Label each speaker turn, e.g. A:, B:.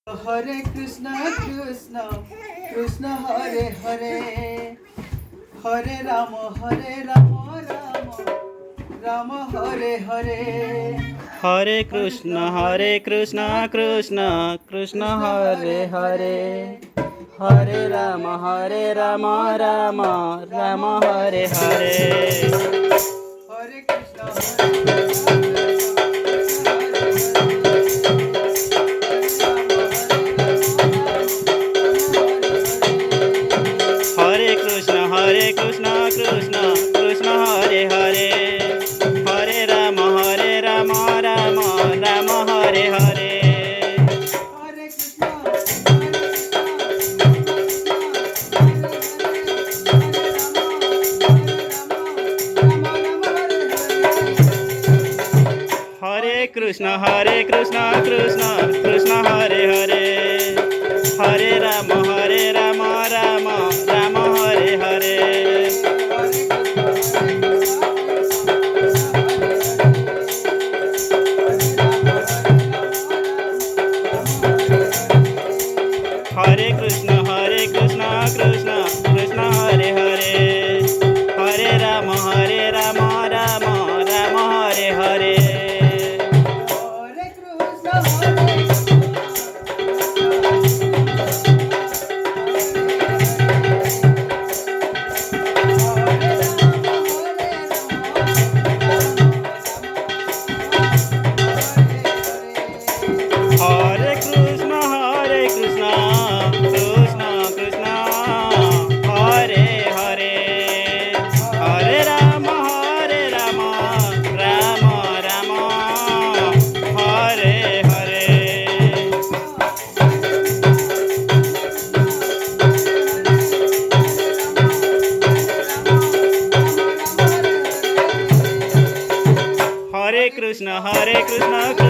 A: Hare Krishna, Krishna, Krishna Hare Hare, Hare Rama, Rama, Rama Hare Hare.
B: Hare Krishna, Krishna Krishna Hare Hare, Hare Rama, Rama, Rama Hare Hare.
A: Hare Krishna,
B: Hare Krishna, Krishna Krishna Hare Hare, Hare Rama, Rama, Rama Hare Hare.
A: Hare Krishna,
B: Hare Krishna, Krishna Krishna Hare Hare, Hare Rama, Rama, Rama Hare Hare. Hare Krishna, Krishna Krishna Hare Hare, Hare Rama, Rama, Rama Hare Hare. Hare Krishna, Krishna Krishna Hare Hare, Hare Rama, Rama, Rama Hare Hare. Hare Krishna, Krishna